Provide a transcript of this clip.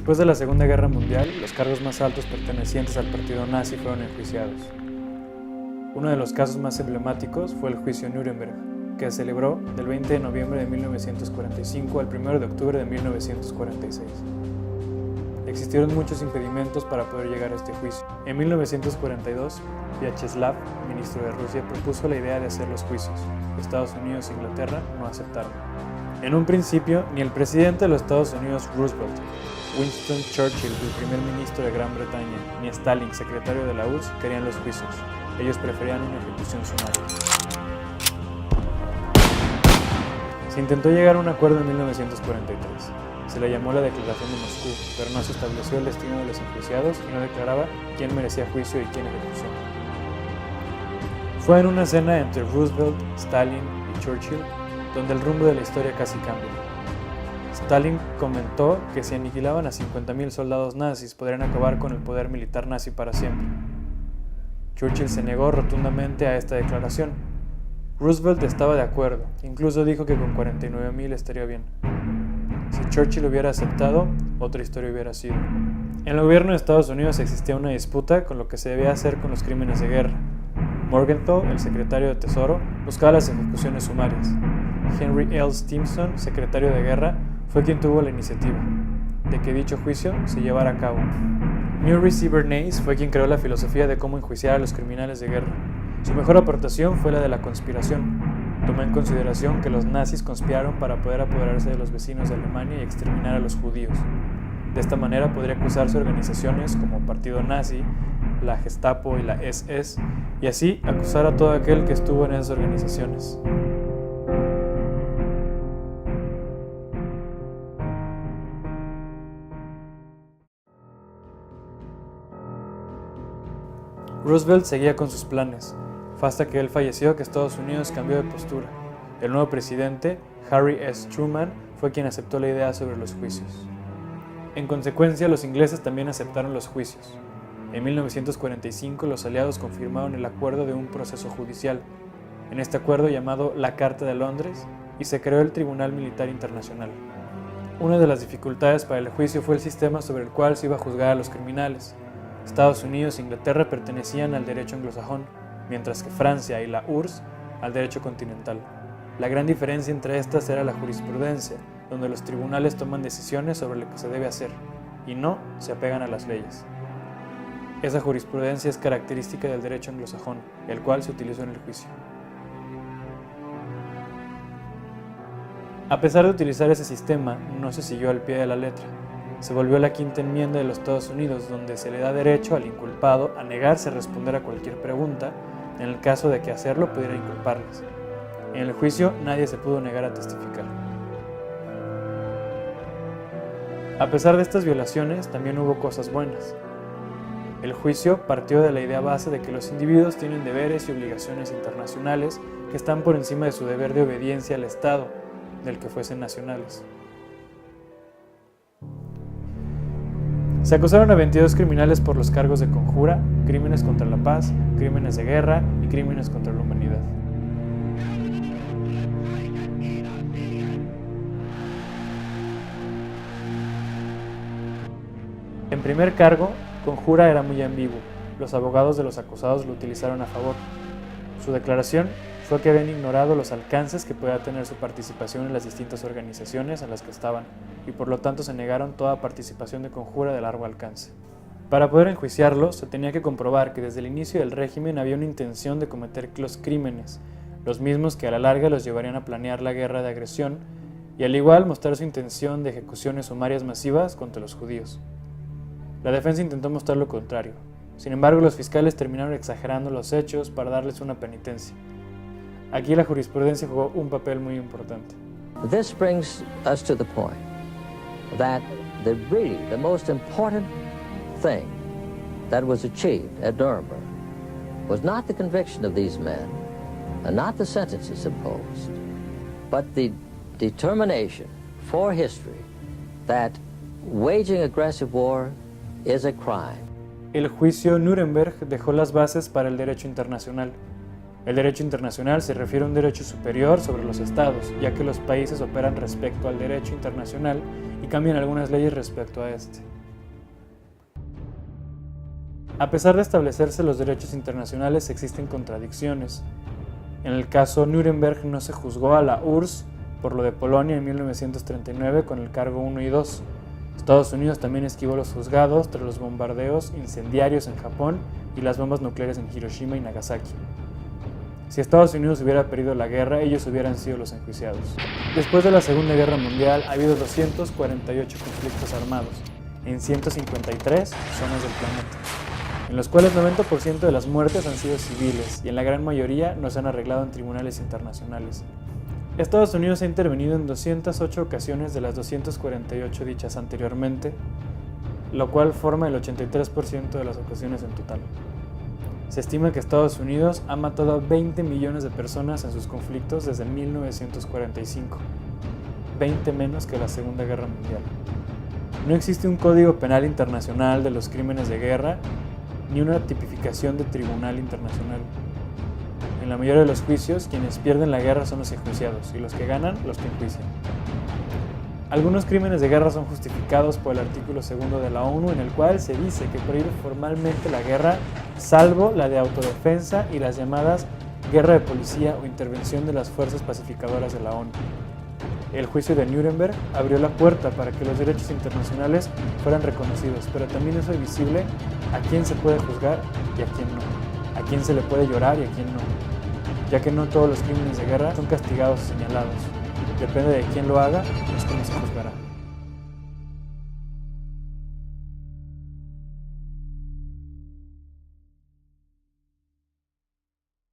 Después de la Segunda Guerra Mundial, los cargos más altos pertenecientes al partido nazi fueron enjuiciados. Uno de los casos más emblemáticos fue el juicio Nuremberg, que se celebró del 20 de noviembre de 1945 al 1 de octubre de 1946. Existieron muchos impedimentos para poder llegar a este juicio. En 1942, Vyacheslav, ministro de Rusia, propuso la idea de hacer los juicios. Estados Unidos e Inglaterra no aceptaron. En un principio, ni el presidente de los Estados Unidos, Roosevelt, Winston Churchill, el primer ministro de Gran Bretaña, ni Stalin, secretario de la URSS, querían los juicios. Ellos preferían una ejecución sumaria. Se intentó llegar a un acuerdo en 1943. Se le llamó la Declaración de Moscú, pero no se estableció el destino de los enjuiciados y no declaraba quién merecía juicio y quién ejecución. Fue en una cena entre Roosevelt, Stalin y Churchill donde el rumbo de la historia casi cambia. Stalin comentó que si aniquilaban a 50.000 soldados nazis podrían acabar con el poder militar nazi para siempre. Churchill se negó rotundamente a esta declaración. Roosevelt estaba de acuerdo, incluso dijo que con 49.000 estaría bien. Si Churchill hubiera aceptado, otra historia hubiera sido. En el gobierno de Estados Unidos existía una disputa con lo que se debía hacer con los crímenes de guerra. Morgenthau, el secretario de Tesoro, buscaba las ejecuciones sumarias. Henry L. Stimson, secretario de Guerra, fue quien tuvo la iniciativa de que dicho juicio se llevara a cabo. Murray C. Bernays fue quien creó la filosofía de cómo enjuiciar a los criminales de guerra. Su mejor aportación fue la de la conspiración. Tomó en consideración que los nazis conspiraron para poder apoderarse de los vecinos de Alemania y exterminar a los judíos. De esta manera podría acusarse organizaciones como Partido Nazi, la Gestapo y la SS, y así acusar a todo aquel que estuvo en esas organizaciones. Roosevelt seguía con sus planes. Fue hasta que él falleció que Estados Unidos cambió de postura. El nuevo presidente, Harry S. Truman, fue quien aceptó la idea sobre los juicios. En consecuencia, los ingleses también aceptaron los juicios. En 1945, los aliados confirmaron el acuerdo de un proceso judicial. En este acuerdo, llamado la Carta de Londres, y se creó el Tribunal Militar Internacional. Una de las dificultades para el juicio fue el sistema sobre el cual se iba a juzgar a los criminales. Estados Unidos e Inglaterra pertenecían al derecho anglosajón, mientras que Francia y la URSS al derecho continental. La gran diferencia entre estas era la jurisprudencia, donde los tribunales toman decisiones sobre lo que se debe hacer, y no se apegan a las leyes. Esa jurisprudencia es característica del derecho anglosajón, el cual se utilizó en el juicio. A pesar de utilizar ese sistema, no se siguió al pie de la letra. Se volvió la Quinta Enmienda de los Estados Unidos, donde se le da derecho al inculpado a negarse a responder a cualquier pregunta, en el caso de que hacerlo pudiera inculparles. En el juicio nadie se pudo negar a testificar. A pesar de estas violaciones, también hubo cosas buenas. El juicio partió de la idea base de que los individuos tienen deberes y obligaciones internacionales que están por encima de su deber de obediencia al Estado, del que fuesen nacionales. Se acusaron a 22 criminales por los cargos de conjura, crímenes contra la paz, crímenes de guerra y crímenes contra la humanidad. En primer cargo, conjura era muy ambiguo. Los abogados de los acusados lo utilizaron a favor. Su declaración fue que habían ignorado los alcances que podía tener su participación en las distintas organizaciones en las que estaban, y por lo tanto se negaron toda participación de conjura de largo alcance. Para poder enjuiciarlo, se tenía que comprobar que desde el inicio del régimen había una intención de cometer los crímenes, los mismos que a la larga los llevarían a planear la guerra de agresión, y al igual mostrar su intención de ejecuciones sumarias masivas contra los judíos. La defensa intentó mostrar lo contrario. Sin embargo, los fiscales terminaron exagerando los hechos para darles una penitencia. Aquí la jurisprudencia jugó un papel muy importante. This brings us to the point that the most important thing that was achieved at Nuremberg was not the conviction of these men and not the sentences imposed, but the determination for history that waging aggressive war is a crime. El juicio Nuremberg dejó las bases para el derecho internacional. El derecho internacional se refiere a un derecho superior sobre los estados, ya que los países operan respecto al derecho internacional y cambian algunas leyes respecto a este. A pesar de establecerse los derechos internacionales, existen contradicciones. En el caso Nuremberg no se juzgó a la URSS por lo de Polonia en 1939 con el cargo 1 y 2. Estados Unidos también esquivó los juzgados tras los bombardeos incendiarios en Japón y las bombas nucleares en Hiroshima y Nagasaki. Si Estados Unidos hubiera perdido la guerra, ellos hubieran sido los enjuiciados. Después de la Segunda Guerra Mundial ha habido 248 conflictos armados en 153 zonas del planeta, en los cuales 90% de las muertes han sido civiles y en la gran mayoría no se han arreglado en tribunales internacionales. Estados Unidos ha intervenido en 208 ocasiones de las 248 dichas anteriormente, lo cual forma el 83% de las ocasiones en total. Se estima que Estados Unidos ha matado a 20 millones de personas en sus conflictos desde 1945, 20 menos que la Segunda Guerra Mundial. No existe un código penal internacional de los crímenes de guerra ni una tipificación de tribunal internacional. En la mayoría de los juicios, quienes pierden la guerra son los enjuiciados y los que ganan, los que enjuician. Algunos crímenes de guerra son justificados por el artículo 2 de la ONU, en el cual se dice que prohíbe formalmente la guerra, salvo la de autodefensa y las llamadas guerra de policía o intervención de las fuerzas pacificadoras de la ONU. El juicio de Nuremberg abrió la puerta para que los derechos internacionales fueran reconocidos, pero también hizo visible a quién se puede juzgar y a quién no, a quién se le puede llorar y a quién no, ya que no todos los crímenes de guerra son castigados o señalados. Depende de quién lo haga, es como se juzgará.